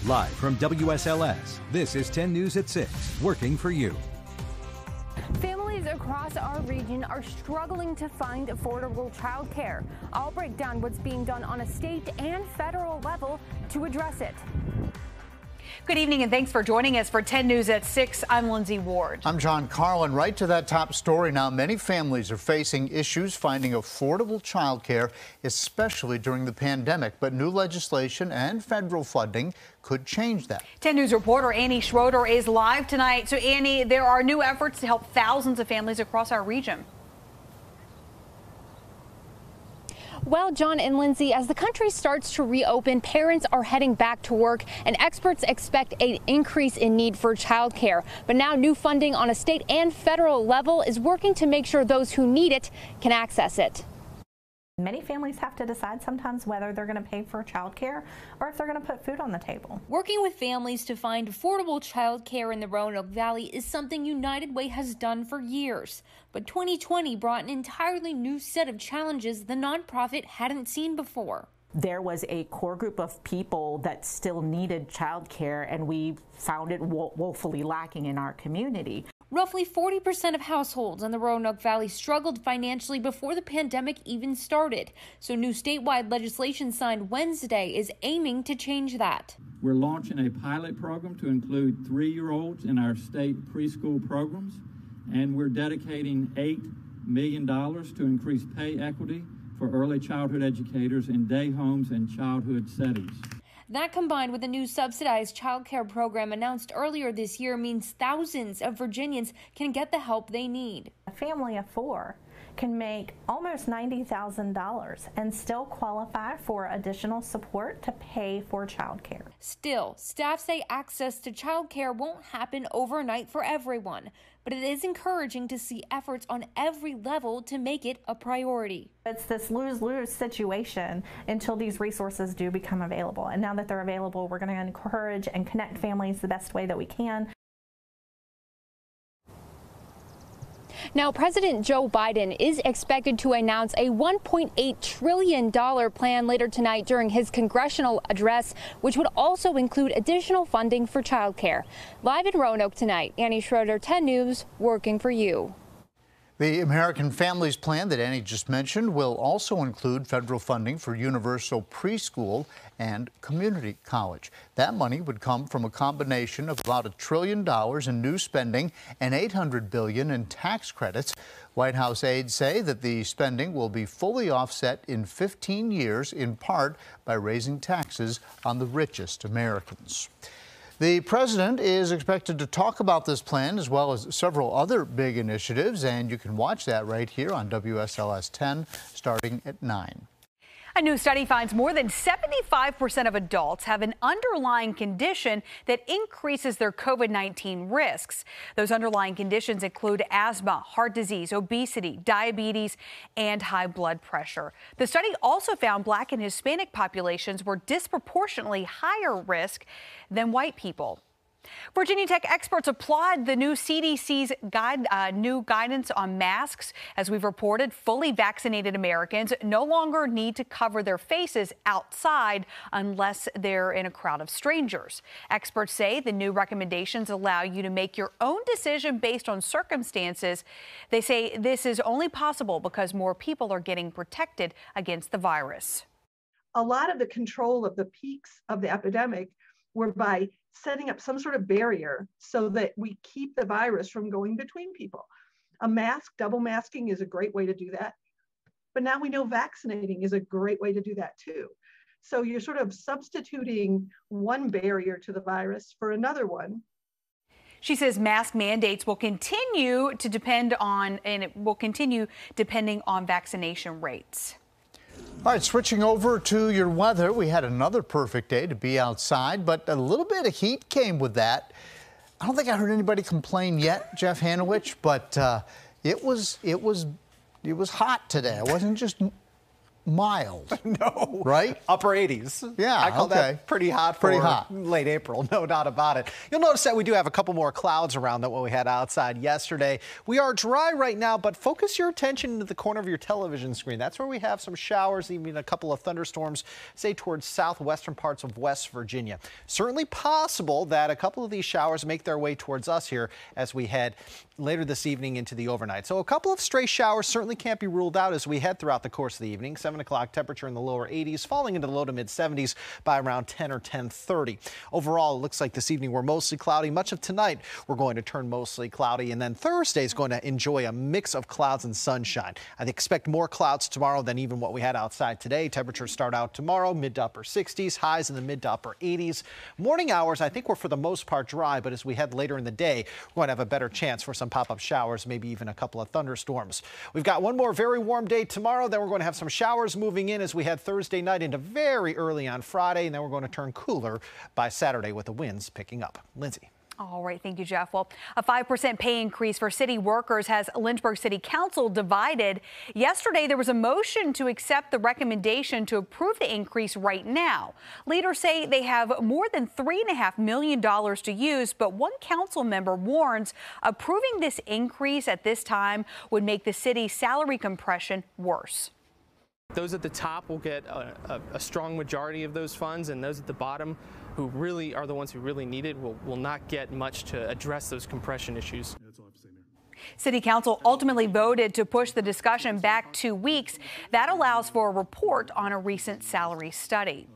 Live from WSLS, this is 10 News at 6, working for you. Families across our region are struggling to find affordable childcare. I'll break down what's being done on a state and federal level to address it. Good evening and thanks for joining us for 10 News at 6. I'm Lindsay Ward. I'm John Carlin. Right to that top story now. Many families are facing issues finding affordable childcare, especially during the pandemic. But new legislation and federal funding could change that. 10 News reporter Annie Schroeder is live tonight. So Annie, there are new efforts to help thousands of families across our region. Well, John and Lindsay, as the country starts to reopen, parents are heading back to work, and experts expect an increase in need for childcare. But now new funding on a state and federal level is working to make sure those who need it can access it. Many families have to decide sometimes whether they're going to pay for childcare or if they're going to put food on the table. Working with families to find affordable childcare in the Roanoke Valley is something United Way has done for years. But 2020 brought an entirely new set of challenges the nonprofit hadn't seen before. There was a core group of people that still needed childcare, and we found it woefully lacking in our community. Roughly 40% of households in the Roanoke Valley struggled financially before the pandemic even started. So new statewide legislation signed Wednesday is aiming to change that. We're launching a pilot program to include 3-year-olds in our state preschool programs, and we're dedicating $8 million to increase pay equity for early childhood educators in day homes and childhood settings. That, combined with a new subsidized child care program announced earlier this year, means thousands of Virginians can get the help they need. A family of 4 can make almost $90,000 and still qualify for additional support to pay for child care. Still, staff say access to child care won't happen overnight for everyone, but it is encouraging to see efforts on every level to make it a priority. It's this lose-lose situation until these resources do become available. And now that they're available, we're going to encourage and connect families the best way that we can. Now, President Joe Biden is expected to announce a $1.8 trillion plan later tonight during his congressional address, which would also include additional funding for childcare. Live in Roanoke tonight, Annie Schroeder, 10 News, working for you. The American Families Plan that Annie just mentioned will also include federal funding for universal preschool and community college. That money would come from a combination of about $1 trillion in new spending and $800 billion in tax credits. White House aides say that the spending will be fully offset in 15 years, in part by raising taxes on the richest Americans. The president is expected to talk about this plan as well as several other big initiatives, and you can watch that right here on WSLS 10 starting at 9. A new study finds more than 75% of adults have an underlying condition that increases their COVID-19 risks. Those underlying conditions include asthma, heart disease, obesity, diabetes, and high blood pressure. The study also found Black and Hispanic populations were disproportionately higher risk than white people. Virginia Tech experts applaud the new CDC's new guidance on masks. As we've reported, fully vaccinated Americans no longer need to cover their faces outside unless they're in a crowd of strangers. Experts say the new recommendations allow you to make your own decision based on circumstances. They say this is only possible because more people are getting protected against the virus. A lot of the control of the peaks of the epidemic were by setting up some sort of barrier so that we keep the virus from going between people. A mask, double masking is a great way to do that. But now we know vaccinating is a great way to do that too. So you're sort of substituting one barrier to the virus for another one. She says mask mandates will continue to depend on, and it will continue depending on vaccination rates. All right, switching over to your weather. We had another perfect day to be outside, but a little bit of heat came with that. I don't think I heard anybody complain yet, Jeff Hanowich, but it was hot today. It wasn't just mild. No. Right? Upper 80s. Yeah, I call okay. that pretty hot for late April, no doubt about it. You'll notice that we do have a couple more clouds around than what we had outside yesterday. We are dry right now, but focus your attention into the corner of your television screen. That's where we have some showers, even a couple of thunderstorms, say towards southwestern parts of West Virginia. Certainly possible that a couple of these showers make their way towards us here as we head later this evening into the overnight. So a couple of stray showers certainly can't be ruled out as we head throughout the course of the evening. 7 o'clock temperature in the lower 80s, falling into the low to mid 70s by around 10 or 10:30. Overall, it looks like this evening we're mostly cloudy. Much of tonight we're going to turn mostly cloudy, and then Thursday is going to enjoy a mix of clouds and sunshine. I expect more clouds tomorrow than even what we had outside today. Temperatures start out tomorrow mid to upper 60s, highs in the mid to upper 80s. Morning hours I think we're for the most part dry, but as we head later in the day we're going to have a better chance for some pop-up showers, maybe even a couple of thunderstorms. We've got one more very warm day tomorrow, then we're going to have some showers moving in as we head Thursday night into very early on Friday, and then we're going to turn cooler by Saturday with the winds picking up. Lindsay. All right. Thank you, Jeff. Well, a 5% pay increase for city workers has Lynchburg City Council divided. Yesterday, there was a motion to accept the recommendation to approve the increase right now. Leaders say they have more than $3.5 million to use, but one council member warns approving this increase at this time would make the city's salary compression worse. Those at the top will get a strong majority of those funds, and those at the bottom, who really are the ones who really need it, will not get much to address those compression issues. City Council ultimately voted to push the discussion back 2 weeks. That allows for a report on a recent salary study.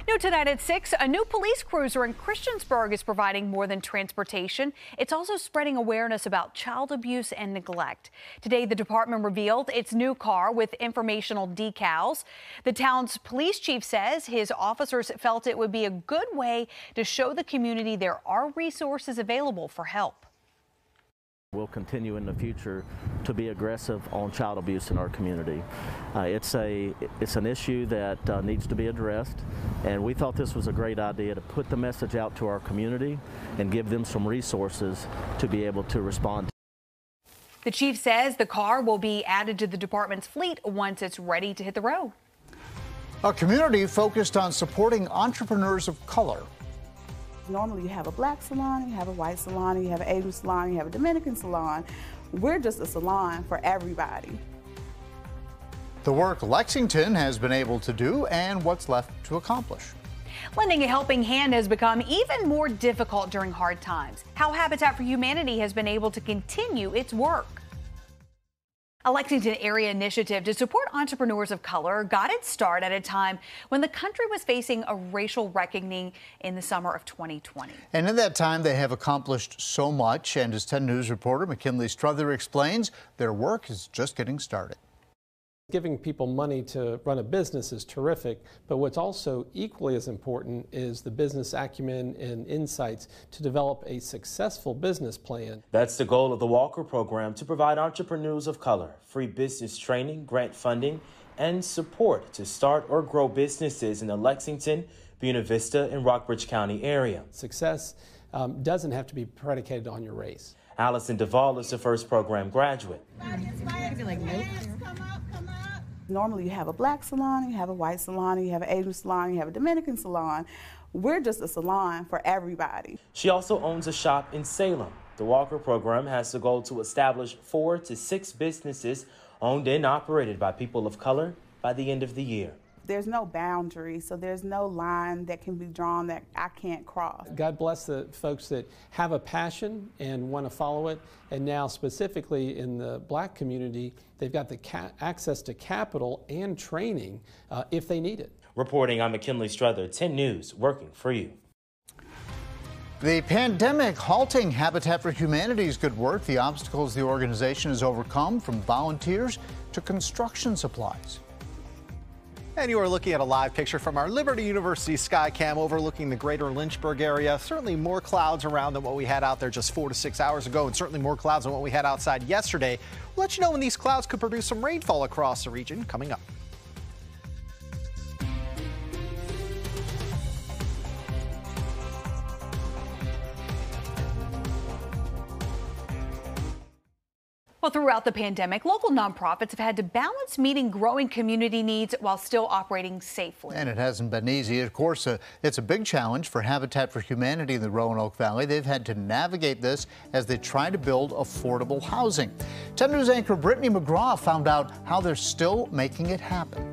New tonight at 6, a new police cruiser in Christiansburg is providing more than transportation. It's also spreading awareness about child abuse and neglect. Today, the department revealed its new car with informational decals. The town's police chief says his officers felt it would be a good way to show the community there are resources available for help. We'll continue in the future to be aggressive on child abuse in our community. It's an issue that needs to be addressed, and we thought this was a great idea to put the message out to our community and give them some resources to be able to respond. The chief says the car will be added to the department's fleet once it's ready to hit the road. A community focused on supporting entrepreneurs of color. Normally you have a black salon, you have a white salon, you have an Asian salon, you have a Dominican salon. We're just a salon for everybody. The work Lexington has been able to do and what's left to accomplish. Lending a helping hand has become even more difficult during hard times. How Habitat for Humanity has been able to continue its work. A Lexington area initiative to support entrepreneurs of color got its start at a time when the country was facing a racial reckoning in the summer of 2020. And in that time, they have accomplished so much. And as 10 News reporter McKinley Strother explains, their work is just getting started. Giving people money to run a business is terrific, but what's also equally as important is the business acumen and insights to develop a successful business plan. That's the goal of the Walker program, to provide entrepreneurs of color free business training, grant funding, and support to start or grow businesses in the Lexington, Buena Vista, and Rockbridge County area. Success doesn't have to be predicated on your race. Allison Duvall is the first program graduate. Normally you have a black salon, you have a white salon, you have an Asian salon, you have a Dominican salon. We're just a salon for everybody. She also owns a shop in Salem. The Walker program has the goal to establish 4 to 6 businesses owned and operated by people of color by the end of the year. There's no boundary, so there's no line that can be drawn that I can't cross. God bless the folks that have a passion and want to follow it, and now specifically in the black community, they've got the access to capital and training if they need it. Reporting, I'm McKinley Strother, 10 News, working for you. The pandemic halting Habitat for Humanity's good work, the obstacles the organization has overcome, from volunteers to construction supplies. And you are looking at a live picture from our Liberty University Skycam overlooking the greater Lynchburg area. Certainly more clouds around than what we had out there just 4 to 6 hours ago, and certainly more clouds than what we had outside yesterday. We'll let you know when these clouds could produce some rainfall across the region coming up. Well, Well, throughout the pandemic, local nonprofits have had to balance meeting growing community needs while still operating safely. And it hasn't been easy. Of course, it's a big challenge for Habitat for Humanity in the Roanoke Valley. They've had to navigate this as they try to build affordable housing. 10 News anchor Brittany McGraw found out how they're still making it happen.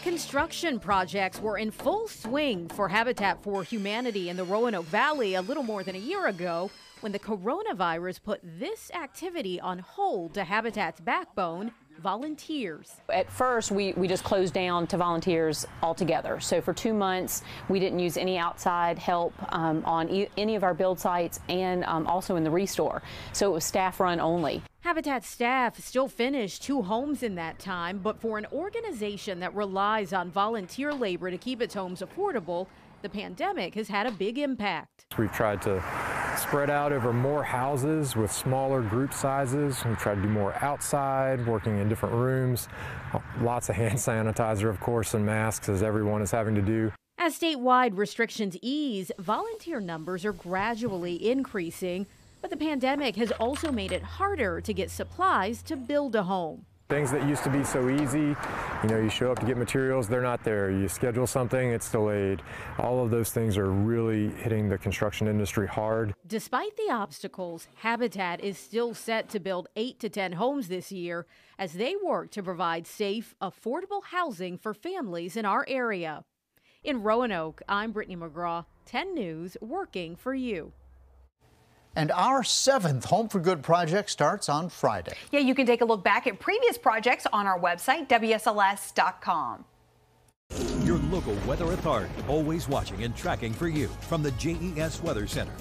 Construction projects were in full swing for Habitat for Humanity in the Roanoke Valley a little more than a year ago, when the coronavirus put this activity on hold to Habitat's backbone, volunteers. At first, we just closed down to volunteers altogether. So for 2 months, we didn't use any outside help on any of our build sites and also in the restore. So it was staff run only. Habitat staff still finished 2 homes in that time, but for an organization that relies on volunteer labor to keep its homes affordable, the pandemic has had a big impact. We've tried to spread out over more houses with smaller group sizes. We've tried to do more outside, working in different rooms. Lots of hand sanitizer, of course, and masks, as everyone is having to do. As statewide restrictions ease, volunteer numbers are gradually increasing, but the pandemic has also made it harder to get supplies to build a home. Things that used to be so easy, you show up to get materials, they're not there. You schedule something, it's delayed. All of those things are really hitting the construction industry hard. Despite the obstacles, Habitat is still set to build 8 to 10 homes this year as they work to provide safe, affordable housing for families in our area. In Roanoke, I'm Brittany McGraw, 10 News, working for you. And our 7th Home for Good project starts on Friday. Yeah, you can take a look back at previous projects on our website, WSLS.com. Your local weather authority, always watching and tracking for you from the JES Weather Center.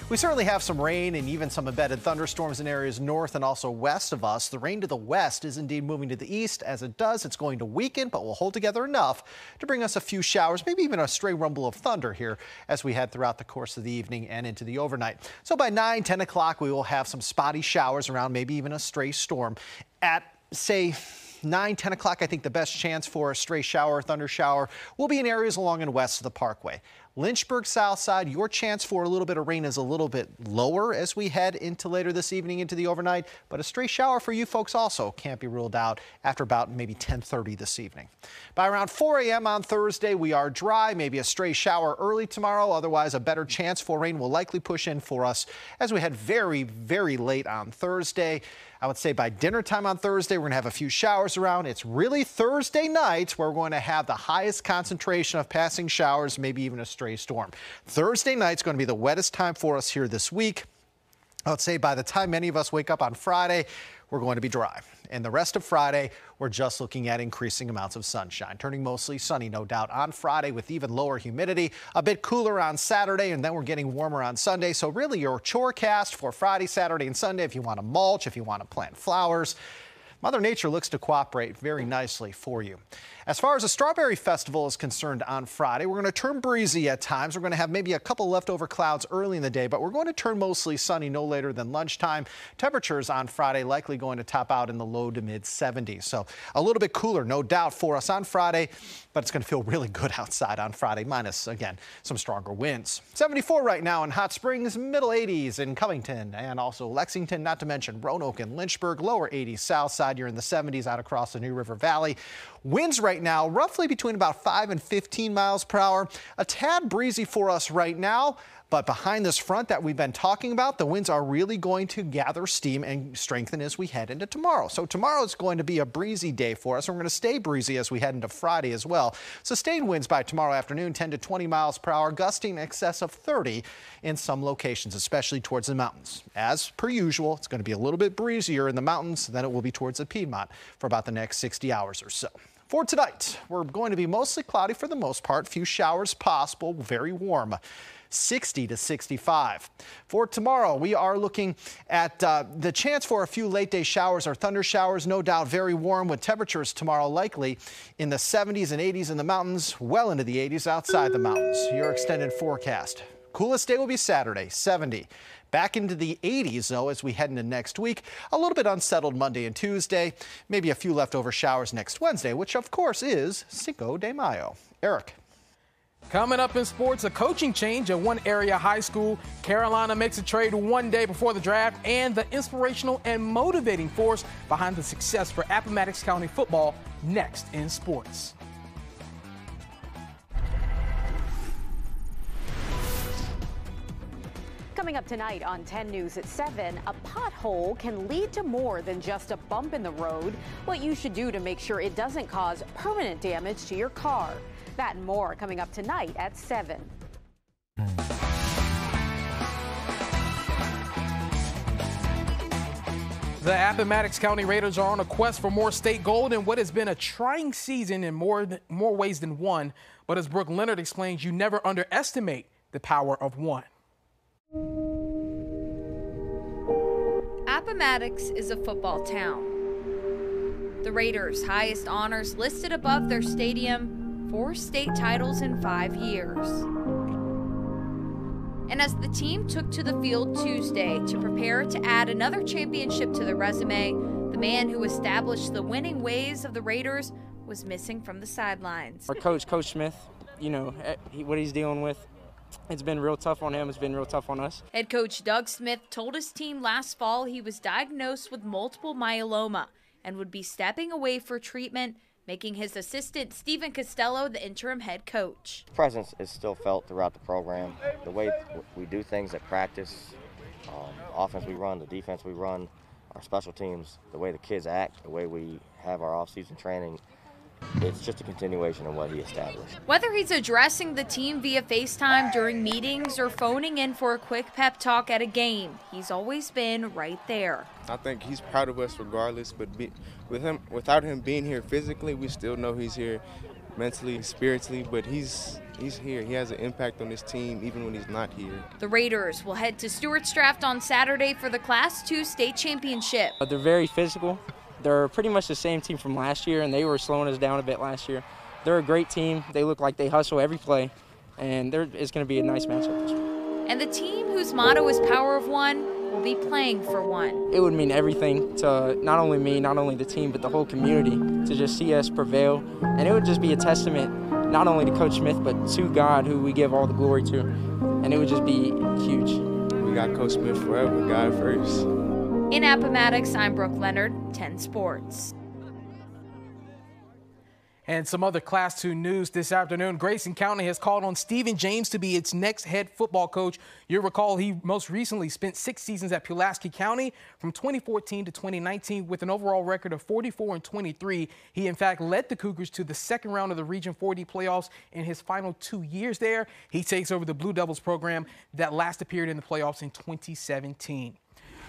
We certainly have some rain and even some embedded thunderstorms in areas north and also west of us. The rain to the west is indeed moving to the east. As it does, it's going to weaken, but will hold together enough to bring us a few showers, maybe even a stray rumble of thunder here as we head throughout the course of the evening and into the overnight. So by 9, 10 o'clock, we will have some spotty showers around, maybe even a stray storm. At, say, 9, 10 o'clock, I think the best chance for a stray shower, thunder shower, will be in areas along and west of the Parkway. Lynchburg south side, your chance for a little bit of rain is a little bit lower as we head into later this evening into the overnight, but a stray shower for you folks also can't be ruled out after about maybe 10:30 this evening. By around 4 a.m. on Thursday, we are dry, maybe a stray shower early tomorrow. Otherwise, a better chance for rain will likely push in for us as we head very, very late on Thursday. I would say by dinner time on Thursday, we're going to have a few showers around. It's really Thursday night where we're going to have the highest concentration of passing showers, maybe even a stray storm. Thursday night's going to be the wettest time for us here this week. I would say by the time many of us wake up on Friday, we're going to be dry. And the rest of Friday, we're just looking at increasing amounts of sunshine, turning mostly sunny, no doubt, on Friday with even lower humidity, a bit cooler on Saturday, and then we're getting warmer on Sunday. So really your CHORECAST for Friday, Saturday, and Sunday, if you want to mulch, if you want to plant flowers, Mother Nature looks to cooperate very nicely for you. As far as the Strawberry Festival is concerned on Friday, we're going to turn breezy at times. We're going to have maybe a couple leftover clouds early in the day, but we're going to turn mostly sunny no later than lunchtime. Temperatures on Friday likely going to top out in the low to mid 70s. So a little bit cooler, no doubt, for us on Friday, but it's going to feel really good outside on Friday, minus, again, some stronger winds. 74 right now in Hot Springs, middle 80s in Covington and also Lexington, not to mention Roanoke and Lynchburg, lower 80s south side. You're in the 70s out across the New River Valley. Winds right now roughly between about 5 and 15 miles per hour. A tad breezy for us right now, but behind this front that we've been talking about, the winds are really going to gather steam and strengthen as we head into tomorrow. So tomorrow is going to be a breezy day for us. We're going to stay breezy as we head into Friday as well. Sustained winds by tomorrow afternoon, 10 to 20 miles per hour, gusting in excess of 30 in some locations, especially towards the mountains. As per usual, it's going to be a little bit breezier in the mountains than it will be towards the Piedmont for about the next 60 hours or so. For tonight, we're going to be mostly cloudy for the most part. Few showers possible, very warm. 60 to 65. For tomorrow, we are looking at the chance for a few late day showers or thunder showers, no doubt very warm with temperatures tomorrow likely in the 70s and 80s in the mountains, well into the 80s outside the mountains. Your extended forecast. Coolest day will be Saturday, 70. Back into the 80s, though, as we head into next week. A little bit unsettled Monday and Tuesday. Maybe a few leftover showers next Wednesday, which, of course, is Cinco de Mayo. Eric. Coming up in sports, a coaching change at one area high school. Carolina makes a trade one day before the draft, and the inspirational and motivating force behind the success for Appomattox County football next in sports. Coming up tonight on 10 News at 7, a pothole can lead to more than just a bump in the road. What you should do to make sure it doesn't cause permanent damage to your car. That and more coming up tonight at 7. The Appomattox County Raiders are on a quest for more state gold in what has been a trying season in more ways than one. But as Brooke Leonard explains, you never underestimate the power of one. Appomattox is a football town. The Raiders' highest honors listed above their stadium, 4 state titles in 5 years. And as the team took to the field Tuesday to prepare to add another championship to their resume, the man who established the winning ways of the Raiders was missing from the sidelines. Our coach, Coach Smith, you know, what he's dealing with, it's been real tough on him. It's been real tough on us. Head coach Doug Smith told his team last fall he was diagnosed with multiple myeloma and would be stepping away for treatment, making his assistant Stephen Costello the interim head coach. Presence is still felt throughout the program. The way we do things at practice, offense we run, the defense we run, our special teams, the way the kids act, the way we have our off-season training, it's just a continuation of what he established. Whether he's addressing the team via FaceTime during meetings or phoning in for a quick pep talk at a game, he's always been right there. I think he's proud of us regardless, but without him being here physically, we still know he's here mentally, spiritually, but he's here. He has an impact on this team even when he's not here. The Raiders will head to Stewart's Draft on Saturday for the Class 2 state championship. They're very physical. They're pretty much the same team from last year, and they were slowing us down a bit last year. They're a great team. They look like they hustle every play, and it's going to be a nice matchup this week. And the team whose motto is Power of One will be playing for one. It would mean everything to not only me, not only the team, but the whole community to just see us prevail. And it would just be a testament not only to Coach Smith, but to God, who we give all the glory to. And it would just be huge. We got Coach Smith forever, God first. In Appomattox, I'm Brooke Leonard, 10 Sports. And some other Class 2 news this afternoon. Grayson County has called on Stephen James to be its next head football coach. You'll recall he most recently spent 6 seasons at Pulaski County from 2014 to 2019 with an overall record of 44-23. He, in fact, led the Cougars to the second round of the Region 4D playoffs in his final 2 years there. He takes over the Blue Devils program that last appeared in the playoffs in 2017.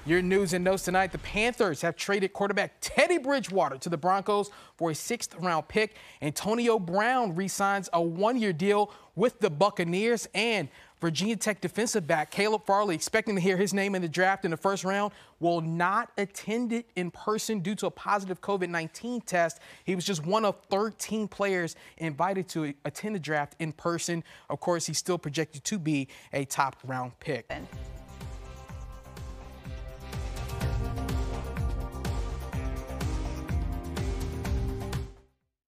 Your news and notes tonight, the Panthers have traded quarterback Teddy Bridgewater to the Broncos for a 6th-round pick. Antonio Brown re-signs a 1-year deal with the Buccaneers. And Virginia Tech defensive back Caleb Farley, expecting to hear his name in the draft in the first round, will not attend it in person due to a positive COVID-19 test. He was just one of 13 players invited to attend the draft in person. Of course, he's still projected to be a top-round pick.